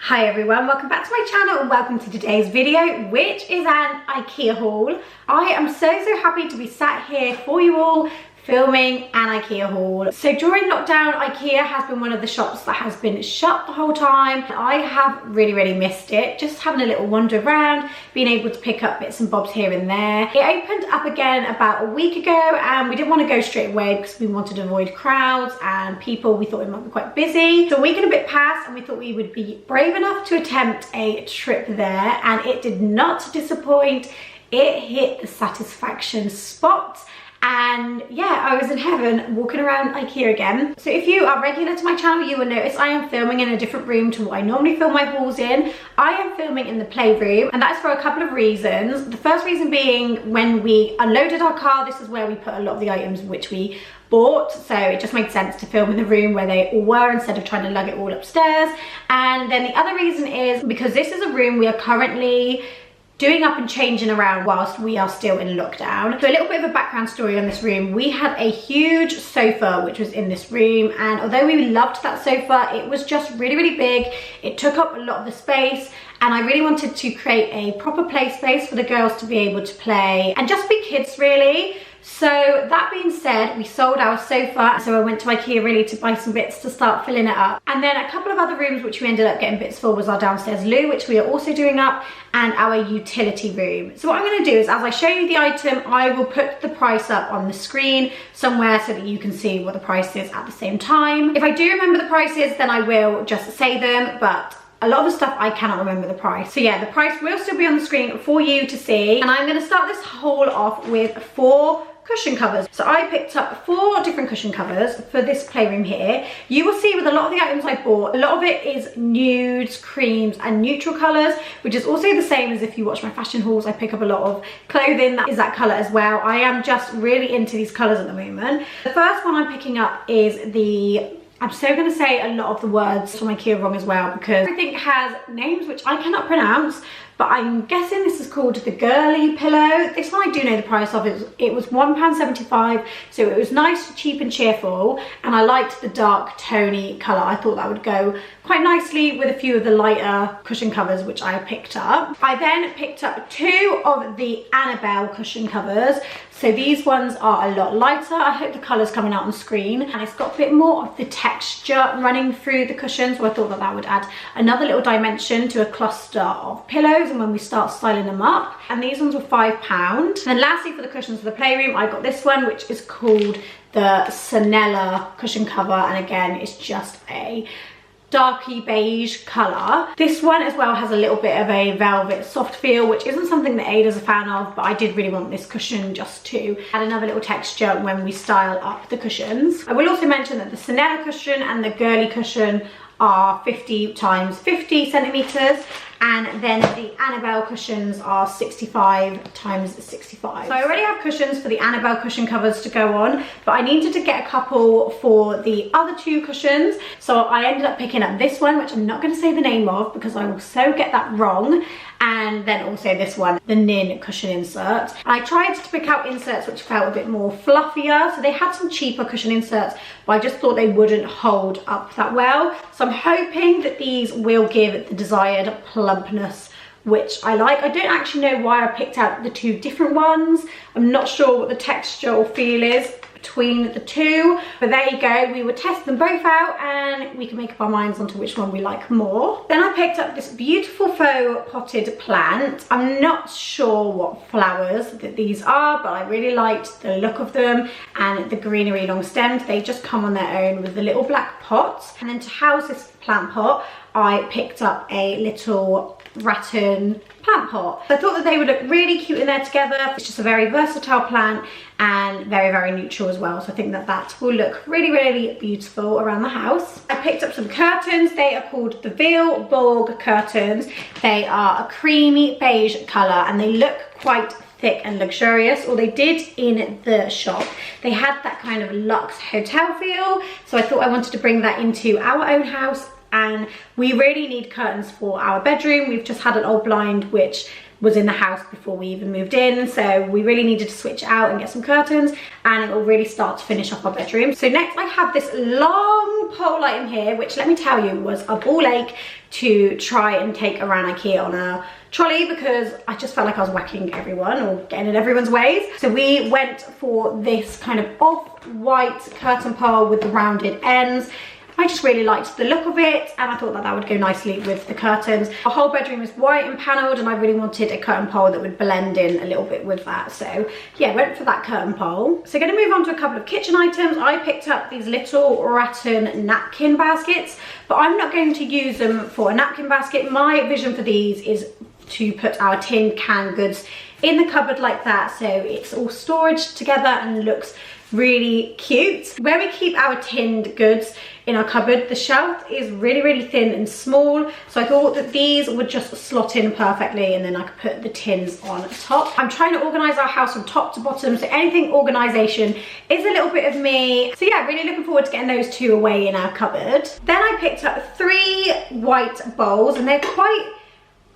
Hi everyone, welcome back to my channel and welcome to today's video, which is an Ikea haul. I am so happy to be sat here for you all filming an Ikea haul. So during lockdown, Ikea has been one of the shops that has been shut the whole time. I have really missed it, just having a little wander around, being able to pick up bits and bobs here and there. It opened up again about a week ago and we didn't want to go straight away because we wanted to avoid crowds and people. We thought it might be quite busy. So a week and a bit passed and we thought we would be brave enough to attempt a trip there, and it did not disappoint. It hit the satisfaction spot. And yeah, I was in heaven walking around Ikea again. So if you are regular to my channel, you will notice I am filming in a different room to what I normally film my hauls in. I am filming in the playroom, and that's for a couple of reasons. The first reason being, when we unloaded our car, this is where we put a lot of the items which we bought, so it just made sense to film in the room where they all were instead of trying to lug it all upstairs. And then the other reason is because this is a room we are currently doing up and changing around whilst we are still in lockdown. So a little bit of a background story on this room. We had a huge sofa which was in this room, and although we loved that sofa, it was just really big. It took up a lot of the space, and I really wanted to create a proper play space for the girls to be able to play and just be kids really. So that being said, we sold our sofa, so I went to Ikea really to buy some bits to start filling it up. And then a couple of other rooms which we ended up getting bits for was our downstairs loo, which we are also doing up, and our utility room. So what I'm going to do is, as I show you the item, I will put the price up on the screen somewhere so that you can see what the price is at the same time. If I do remember the prices, then I will just say them, but a lot of the stuff I cannot remember the price. So yeah, the price will still be on the screen for you to see. And I'm going to start this haul off with 4 cushion covers. So I picked up 4 different cushion covers for this playroom here. You will see with a lot of the items I bought, a lot of it is nudes, creams and neutral colours, which is also the same as if you watch my fashion hauls. I pick up a lot of clothing that is that colour as well. I am just really into these colours at the moment. The first one I'm picking up is the, I'm so going to say a lot of the words from Ikea wrong as well because everything has names which I cannot pronounce, but I'm guessing this is called the Gurli pillow. This one I do know the price of. It was £1.75, so it was nice, cheap and cheerful, and I liked the dark toney colour. I thought that would go quite nicely with a few of the lighter cushion covers which I picked up. I then picked up 2 of the Annebell cushion covers. So these ones are a lot lighter. I hope the colour's coming out on screen, and it's got a bit more of the texture running through the cushions, so I thought that that would add another little dimension to a cluster of pillows and when we start styling them up. And these ones were £5. And then lastly, for the cushions for the playroom, I got this one which is called the Sanela Cushion cover, and again it's just a darky beige colour. This one as well has a little bit of a velvet soft feel, which isn't something that Ada's a fan of, but I did really want this cushion just to add another little texture when we style up the cushions. I will also mention that the Sanela cushion and the Gurli cushion are 50 times 50 centimetres, and then the Annebell cushions are 65 times 65. So I already have cushions for the Annebell cushion covers to go on, but I needed to get a couple for the other 2 cushions. So I ended up picking up this one, which I'm not going to say the name of because I will so get that wrong, and then also this one, the Nynne cushion insert. I tried to pick out inserts which felt a bit more fluffier, so they had some cheaper cushion inserts, but I just thought they wouldn't hold up that well. So I'm hoping that these will give the desired plumpness which I like. I don't actually know why I picked out the 2 different ones. I'm not sure what the texture or feel is between the 2, but there you go. We will test them both out and we can make up our minds onto which one we like more. Then I picked up this beautiful faux potted plant. I'm not sure what flowers that these are, but I really liked the look of them and the greenery long stems. They just come on their own with the little black pots. And then to house this plant pot, I picked up a little rattan plant pot. So I thought that they would look really cute in there together. It's just a very versatile plant and very neutral as well, so I think that that will look really beautiful around the house. I picked up some curtains. They are called the Vilborg curtains. They are a creamy beige colour and they look quite thick and luxurious, or they did in the shop. They had that kind of luxe hotel feel, so I thought I wanted to bring that into our own house. And we really need curtains for our bedroom. We've just had an old blind which was in the house before we even moved in, so we really needed to switch out and get some curtains, and it will really start to finish off our bedroom. So next I have this long pole item here, which let me tell you was a ball ache to try and take around Ikea on a trolley, because I just felt like I was whacking everyone or getting in everyone's ways. So we went for this kind of off-white curtain pole with the rounded ends. I just really liked the look of it, and I thought that that would go nicely with the curtains. Our whole bedroom is white and panelled, and I really wanted a curtain pole that would blend in a little bit with that. So yeah, went for that curtain pole. So going to move on to a couple of kitchen items. I picked up these little Rattan napkin baskets, but I'm not going to use them for a napkin basket. My vision for these is to put our tin canned goods in the cupboard like that, so it's all storage together and looks really cute. Where we keep our tinned goods in our cupboard, the shelf is really thin and small, so I thought that these would just slot in perfectly, and then I could put the tins on top. I'm trying to organize our house from top to bottom, so anything organization is a little bit of me. So yeah, really looking forward to getting those two away in our cupboard. Then I picked up 3 white bowls, and they're quite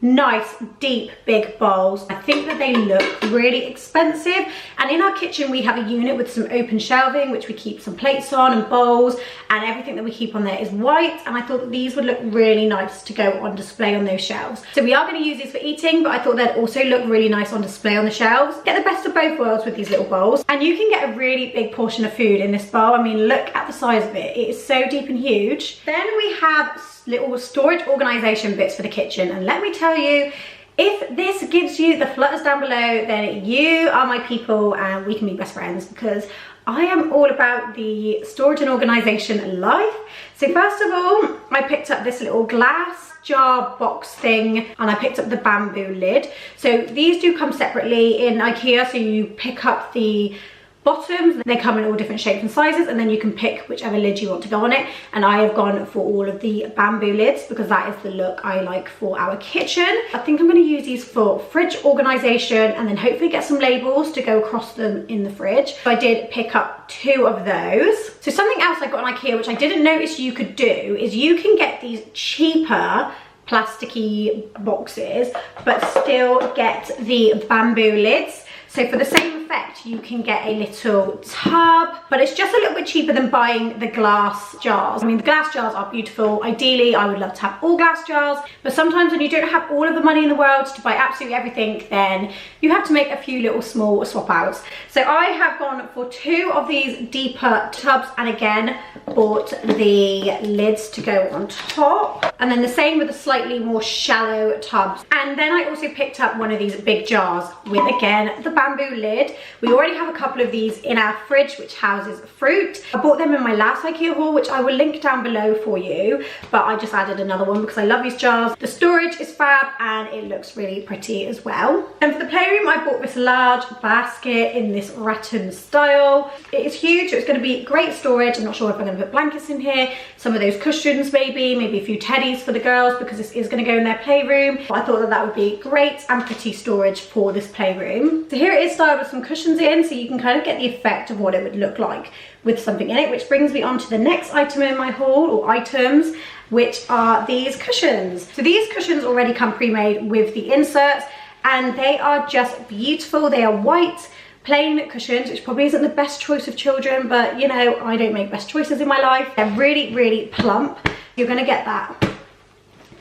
nice, deep, big bowls. I think that they look really expensive, and in our kitchen we have a unit with some open shelving which we keep some plates on and bowls, and everything that we keep on there is white, and I thought that these would look really nice to go on display on those shelves. So we are going to use these for eating, but I thought they'd also look really nice on display on the shelves. Get the best of both worlds with these little bowls, and you can get a really big portion of food in this bowl. I mean, look at the size of it. It is so deep and huge. Then we have little storage organization bits for the kitchen, and let me tell you, if this gives you the flutters down below, then you are my people and we can be best friends, because I am all about the storage and organization life. So first of all, I picked up this little glass jar box thing, and I picked up the bamboo lid. So these do come separately in Ikea, so you pick up the bottoms. They come in all different shapes and sizes, and then you can pick whichever lid you want to go on it, and I have gone for all of the bamboo lids because that is the look I like for our kitchen. I think I'm going to use these for fridge organization, and then hopefully get some labels to go across them in the fridge. So I did pick up 2 of those. So something else I got on Ikea which I didn't notice you could do is you can get these cheaper plasticky boxes but still get the bamboo lids. So for the same effect, you can get a little tub, but it's just a little bit cheaper than buying the glass jars. I mean, the glass jars are beautiful. Ideally, I would love to have all glass jars, but sometimes when you don't have all of the money in the world to buy absolutely everything, then you have to make a few little small swap outs. So I have gone for 2 of these deeper tubs, and again, bought the lids to go on top. And then the same with the slightly more shallow tubs. And then I also picked up one of these big jars with, again, the bamboo lid. We already have a couple of these in our fridge which houses fruit. I bought them in my last Ikea haul, which I will link down below for you, but I just added another one because I love these jars. The storage is fab and it looks really pretty as well. And for the playroom, I bought this large basket in this rattan style. It is huge, so it's going to be great storage. I'm not sure if I'm going to put blankets in here, some of those cushions maybe a few teddies for the girls because this is going to go in their playroom. But I thought that that would be great and pretty storage for this playroom. So here it is styled with some cushions in, so you can kind of get the effect of what it would look like with something in it, which brings me on to the next item in my haul, or items, which are these cushions. So these cushions already come pre-made with the inserts, and they are just beautiful. They are white plain cushions, which probably isn't the best choice of children, but you know, I don't make best choices in my life. They're really plump. You're going to get that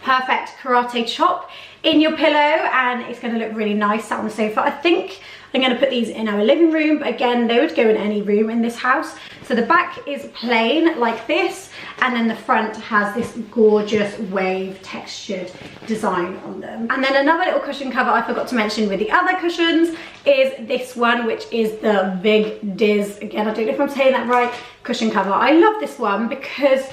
perfect karate chop in your pillow, and it's going to look really nice sat on the sofa. I think I'm going to put these in our living room, but again, they would go in any room in this house. So the back is plain like this, and then the front has this gorgeous wave textured design on them. And then another little cushion cover I forgot to mention with the other cushions is this one, which is the Vigdis, again, I don't know if I'm saying that right, cushion cover. I love this one because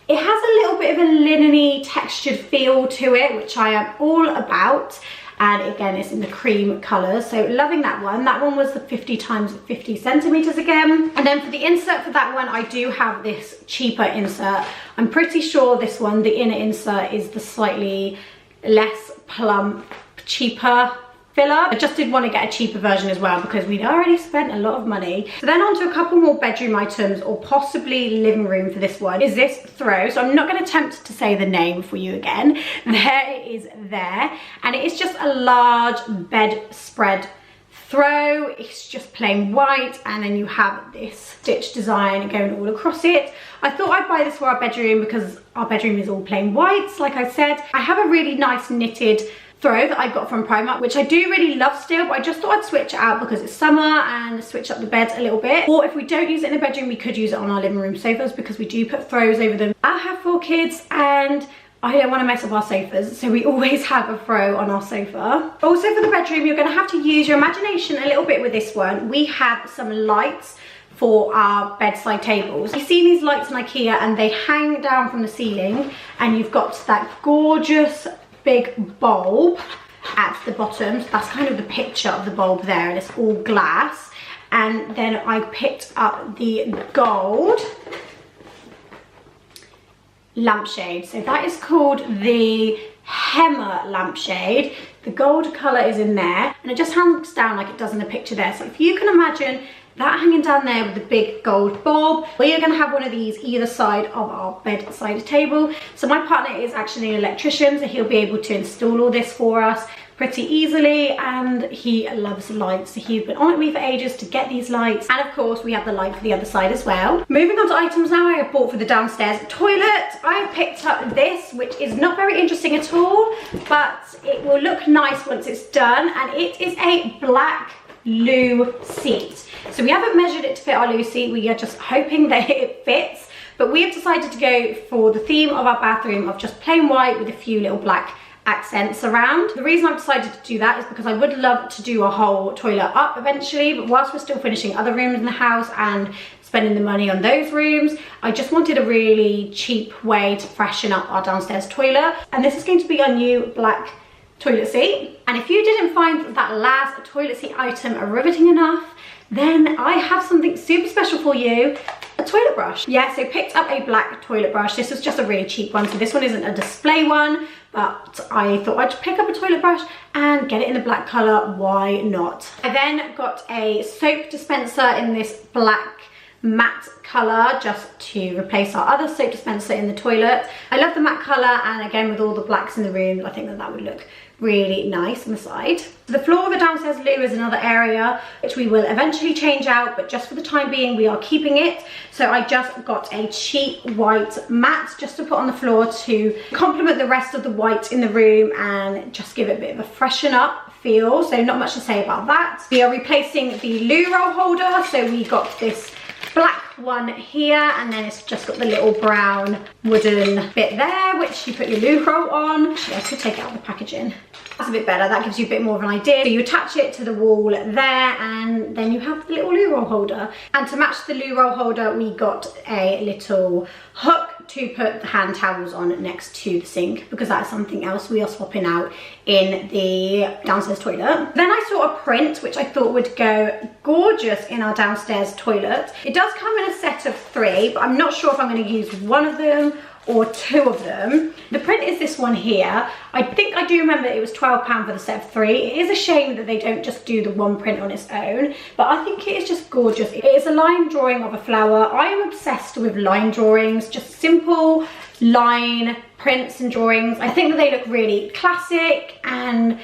it has a little bit of a linen-y textured feel to it, which I am all about. And again, it's in the cream colour, so loving that one. That one was the 50 times 50 centimetres again. And then for the insert for that one, I do have this cheaper insert. I'm pretty sure this one, the inner insert, is the slightly less plump, cheaper filler. I just did want to get a cheaper version as well because we'd already spent a lot of money. So then on to a couple more bedroom items, or possibly living room for this one, is this throw. So I'm not going to attempt to say the name for you again. There it is there. And it is just a large bedspread throw. It's just plain white, and then you have this stitch design going all across it. I thought I'd buy this for our bedroom because our bedroom is all plain whites, like I said. I have a really nice knitted throw that I got from Primark, which I do really love still, but I just thought I'd switch it out because it's summer and switch up the beds a little bit. Or if we don't use it in the bedroom, we could use it on our living room sofas because we do put throws over them. I have 4 kids and I don't want to mess up our sofas, so we always have a throw on our sofa. Also for the bedroom, you're going to have to use your imagination a little bit with this one. We have some lights for our bedside tables. You've seen these lights in Ikea and they hang down from the ceiling, and you've got that gorgeous big bulb at the bottom. So that's kind of the picture of the bulb there, and it's all glass. And then I picked up the gold lampshade. So that is called the Hemma lampshade. The gold colour is in there, and it just hangs down like it does in the picture there. So if you can imagine that hanging down there with the big gold bulb, we are going to have one of these either side of our bedside table. So my partner is actually an electrician, so he'll be able to install all this for us pretty easily, and he loves lights, so he's been on with me for ages to get these lights. And of course we have the light for the other side as well. Moving on to items now, I have bought for the downstairs toilet. I picked up this, which is not very interesting at all, but it will look nice once it's done, and it is a black loo seat. So we haven't measured it to fit our loo seat, we are just hoping that it fits, but we have decided to go for the theme of our bathroom of just plain white with a few little black accents around. The reason I've decided to do that is because I would love to do a whole toilet up eventually, but whilst we're still finishing other rooms in the house and spending the money on those rooms, I just wanted a really cheap way to freshen up our downstairs toilet, and this is going to be our new black toilet seat. And if you didn't find that last toilet seat item riveting enough, then I have something super special for you, a toilet brush. Yeah, so picked up a black toilet brush. This was just a really cheap one, so this one isn't a display one, but I thought I'd pick up a toilet brush and get it in the black colour, why not? I then got a soap dispenser in this black matte colour just to replace our other soap dispenser in the toilet. I love the matte colour, and again with all the blacks in the room, I think that that would look really nice on the side. The floor of the downstairs loo is another area which we will eventually change out, but just for the time being we are keeping it. So I just got a cheap white mat just to put on the floor to complement the rest of the white in the room and just give it a bit of a freshen up feel. So not much to say about that. We are replacing the loo roll holder, so we got this black one here, and then it's just got the little brown wooden bit there which you put your loo roll on. Actually, I could take it out of the packaging. That's a bit better, that gives you a bit more of an idea. So you attach it to the wall there, and then you have the little loo roll holder. And to match the loo roll holder, we got a little hook to put the hand towels on next to the sink, because that's something else we are swapping out in the downstairs toilet. Then I saw a print which I thought would go gorgeous in our downstairs toilet. It does come in a set of 3, but I'm not sure if I'm going to use one of them or 2 of them. The print is this one here. I think I do remember it was £12 for the set of 3. It is a shame that they don't just do the one print on its own, but I think it is just gorgeous. It is a line drawing of a flower. I am obsessed with line drawings, just simple line prints and drawings. I think that they look really classic and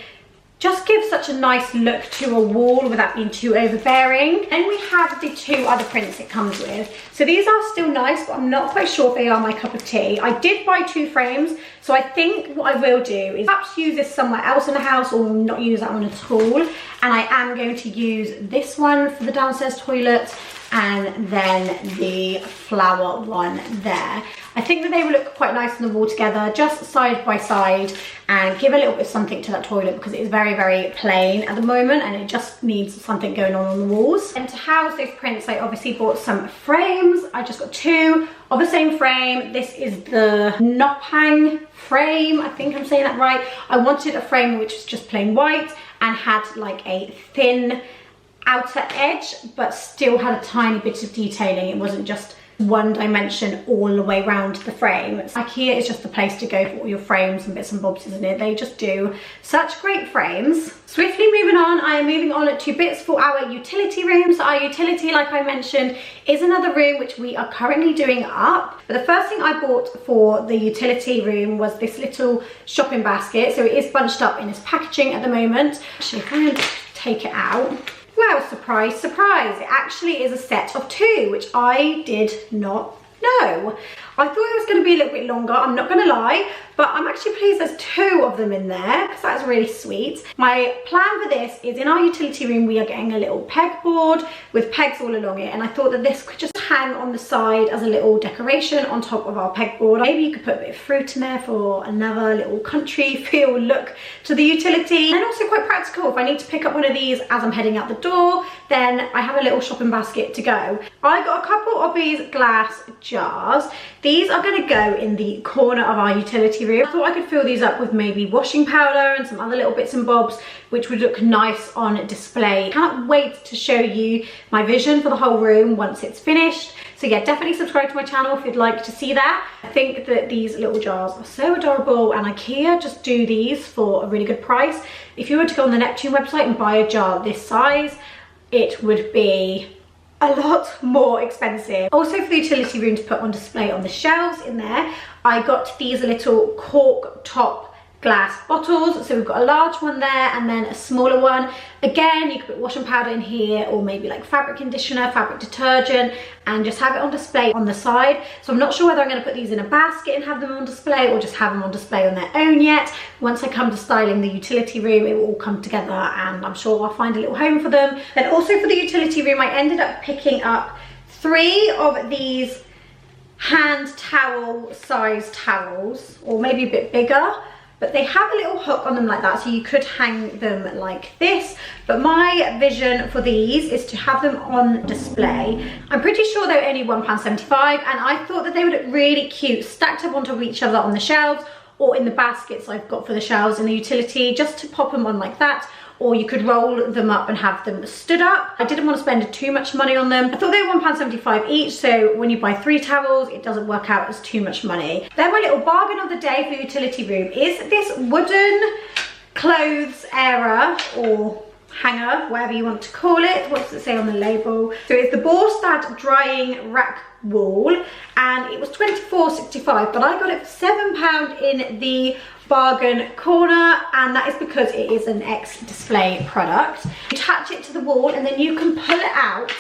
just give such a nice look to a wall without being too overbearing. Then we have the 2 other prints it comes with. So these are still nice, but I'm not quite sure if they are my cup of tea. I did buy 2 frames, so I think what I will do is perhaps use this somewhere else in the house or not use that one at all. And I am going to use this one for the downstairs toilet and then the flower one there. I think that they will look quite nice on the wall together, just side by side, and give a little bit of something to that toilet because it is very, very plain at the moment and it just needs something going on the walls. And to house those prints, I obviously bought some frames. I just got 2 of the same frame. This is the Napkin frame, I think I'm saying that right. I wanted a frame which was just plain white and had like a thin outer edge, but still had a tiny bit of detailing. It wasn't just one dimension all the way around the frame. Ikea is just the place to go for all your frames and bits and bobs, isn't it? They just do such great frames. Swiftly moving on, I am moving on to bits for our utility room. So our utility, like I mentioned, is another room which we are currently doing up. But the first thing I bought for the utility room was this little shopping basket. So it is bunched up in its packaging at the moment. Actually, if I just take it out. Well, surprise, surprise. It actually is a set of 2, which I did not know. I thought it was going to be a little bit longer, I'm not going to lie, but I'm actually pleased there's 2 of them in there because that's really sweet. My plan for this is in our utility room we are getting a little pegboard with pegs all along it, and I thought that this could just hang on the side as a little decoration on top of our pegboard. Maybe you could put a bit of fruit in there for another little country feel look to the utility, and also quite practical. If I need to pick up one of these as I'm heading out the door, then I have a little shopping basket to go. I got a couple of these glass jars. These are going to go in the corner of our utility room. I thought I could fill these up with maybe washing powder and some other little bits and bobs which would look nice on display. Can't wait to show you my vision for the whole room once it's finished. So yeah, definitely subscribe to my channel if you'd like to see that. I think that these little jars are so adorable, and Ikea just do these for a really good price. If you were to go on the Neptune website and buy a jar this size, it would be a lot more expensive. Also for the utility room to put on display on the shelves in there, I got these little cork top glass bottles. So we've got a large one there and then a smaller one. Again, you could put washing powder in here, or maybe like fabric conditioner, fabric detergent, and just have it on display on the side. So I'm not sure whether I'm going to put these in a basket and have them on display, or just have them on display on their own yet. Once I come to styling the utility room, it will all come together and I'm sure I'll find a little home for them. Then also for the utility room, I ended up picking up 3 of these hand towel size towels, or maybe a bit bigger. But they have a little hook on them like that, so you could hang them like this. But my vision for these is to have them on display. I'm pretty sure they're only £1.75, and I thought that they would look really cute stacked up on top of each other on the shelves, or in the baskets I've got for the shelves in the utility, just to pop them on like that. Or you could roll them up and have them stood up. I didn't want to spend too much money on them. I thought they were £1.75 each, so when you buy 3 towels, it doesn't work out as too much money. Then my little bargain of the day for utility room is this wooden clothes airer, or hanger, whatever you want to call it. What does it say on the label? So it's the Borstad drying rack wool, and it was £24.65, but I got it for £7 in the bargain corner, and that is because it is an ex-display product. You attach it to the wall and then you can pull it out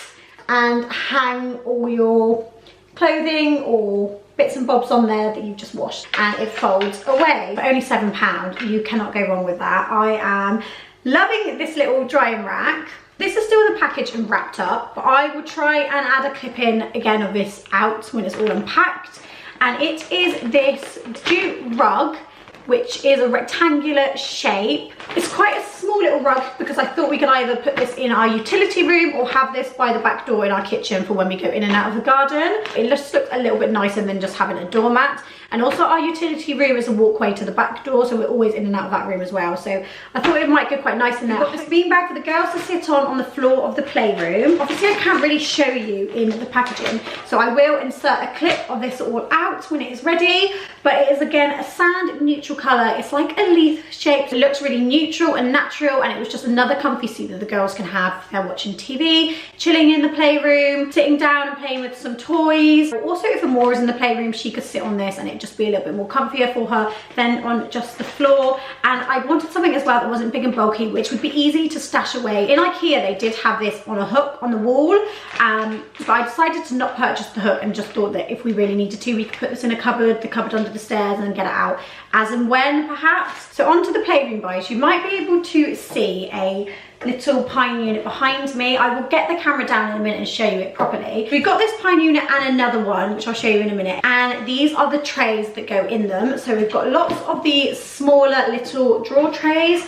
and hang all your clothing or bits and bobs on there that you've just washed, and it folds away for only £7. You cannot go wrong with that. I am loving this little drying rack. This is still in the package and wrapped up, but I will try and add a clip in again of this out when it's all unpacked. And it is this jute rug, which is a rectangular shape. It's quite a small little rug because I thought we could either put this in our utility room or have this by the back door in our kitchen for when we go in and out of the garden. It just looks a little bit nicer than just having a doormat. And also our utility room is a walkway to the back door, so we're always in and out of that room as well. So I thought it might go quite nice in there. I've got this beanbag for the girls to sit on the floor of the playroom. Obviously I can't really show you in the packaging, so I will insert a clip of this all out when it is ready. But it is again a sand neutral colour. It's like a leaf shape. It looks really neutral and natural, and it was just another comfy seat that the girls can have if they're watching TV, chilling in the playroom, sitting down and playing with some toys. Also if Amora is in the playroom, she could sit on this and it just be a little bit more comfier for her than on just the floor. And I wanted something as well that wasn't big and bulky, which would be easy to stash away. In Ikea they did have this on a hook on the wall, but I decided to not purchase the hook and just thought that if we really needed to, we could put this in a cupboard, the cupboard under the stairs, and then get it out as and when perhaps. So onto the playroom guys, you might be able to see a little pine unit behind me. I will get the camera down in a minute and show you it properly. We've got this pine unit and another one, which I'll show you in a minute. And these are the trays that go in them. So we've got lots of the smaller little drawer trays.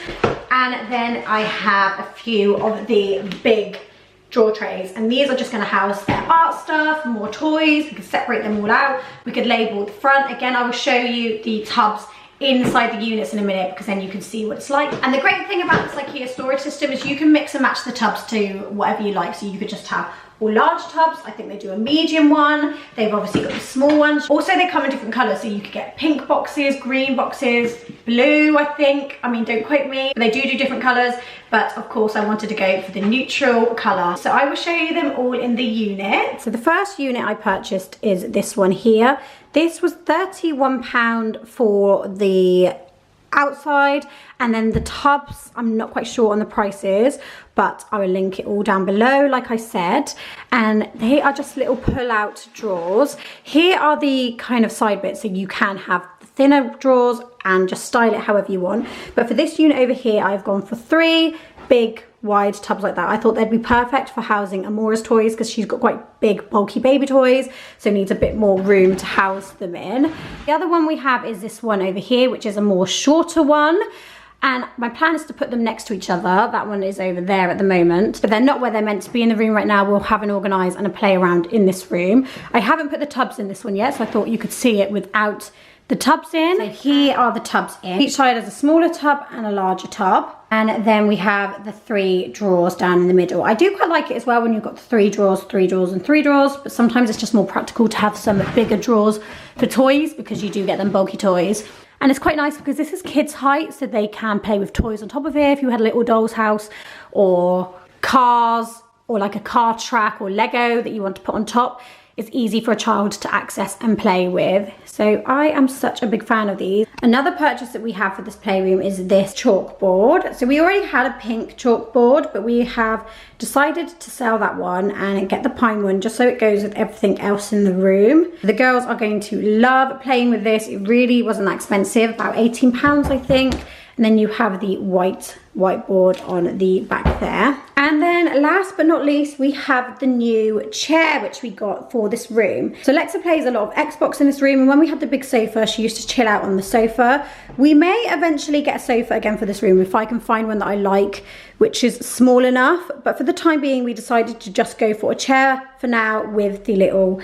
And then I have a few of the big drawer trays, and these are just going to house their art stuff, more toys. We can separate them all out. We could label the front. Again, I will show you the tubs inside the units in a minute because then you can see what it's like. And the great thing about this IKEA storage system is you can mix and match the tubs to whatever you like. So you could just have all large tubs. I think they do a medium one. They've obviously got the small ones. Also, they come in different colors, so you could get pink boxes, green boxes, blue, I think. I mean, don't quote me. They do different colors, but of course I wanted to go for the neutral color. So I will show you them all in the unit. So the first unit I purchased is this one here. This was £31 for the outside, and then the tubs, I'm not quite sure on the prices, but I will link it all down below like I said. And they are just little pull-out drawers. Here are the kind of side bits, so you can have the thinner drawers and just style it however you want. But for this unit over here, I've gone for 3 big wide tubs like that. I thought they'd be perfect for housing Amora's toys because she's got quite big bulky baby toys, so needs a bit more room to house them in. The other one we have is this one over here, which is a more shorter one, and my plan is to put them next to each other. That one is over there at the moment, but they're not where they're meant to be in the room right now. We'll have an organise and a play around in this room. I haven't put the tubs in this one yet, so I thought you could see it without the tubs in. So here are the tubs in. Each side has a smaller tub and a larger tub. And then we have the 3 drawers down in the middle. I do quite like it as well when you've got 3 drawers, 3 drawers and 3 drawers, but sometimes it's just more practical to have some bigger drawers for toys because you do get them bulky toys. And it's quite nice because this is kids' height, so they can play with toys on top of it. If you had a little doll's house or cars or like a car track or Lego that you want to put on top, it's easy for a child to access and play with. So I am such a big fan of these. Another purchase that we have for this playroom is this chalkboard. So we already had a pink chalkboard, but we have decided to sell that one and get the pine one just so it goes with everything else in the room. The girls are going to love playing with this. It really wasn't that expensive, about £18 I think. And then you have the whiteboard on the back there. And then last but not least, we have the new chair which we got for this room. So Lexa plays a lot of Xbox in this room, and when we had the big sofa, she used to chill out on the sofa. We may eventually get a sofa again for this room if I can find one that I like, which is small enough. But for the time being, we decided to just go for a chair for now with the little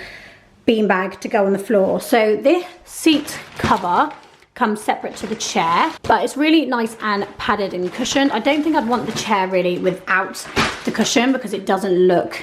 beanbag to go on the floor. So this seat cover comes separate to the chair, but it's really nice and padded and cushioned. I don't think I'd want the chair really without the cushion because it doesn't look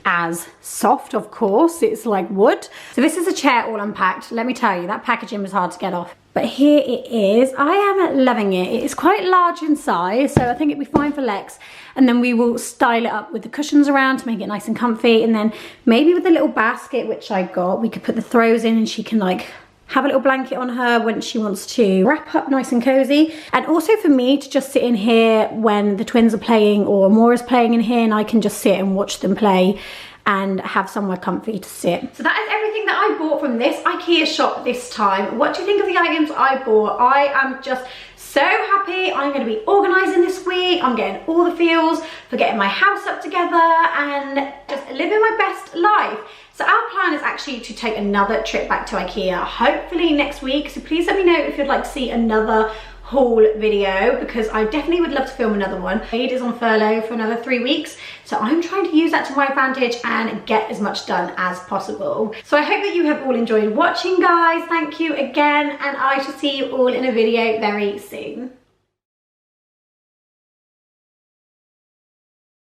as soft. Of course, it's like wood. So this is a chair all unpacked. Let me tell you, that packaging was hard to get off, but here it is. I am loving it. It is quite large in size, so I think it'd be fine for Lex. And then we will style it up with the cushions around to make it nice and comfy, and then maybe with the little basket which I got, we could put the throws in and she can like have a little blanket on her when she wants to wrap up nice and cozy. And also for me to just sit in here when the twins are playing or Amora's playing in here, and I can just sit and watch them play and have somewhere comfy to sit. So that is everything that I bought from this IKEA shop this time. What do you think of the items I bought? I am just so happy. I'm going to be organising this week. I'm getting all the feels for getting my house up together and just living my best life. So our plan is actually to take another trip back to IKEA, hopefully next week. So please let me know if you'd like to see another haul video, because I definitely would love to film another one. Jade is on furlough for another 3 weeks, so I'm trying to use that to my advantage and get as much done as possible. So I hope that you have all enjoyed watching, guys. Thank you again, and I shall see you all in a video very soon.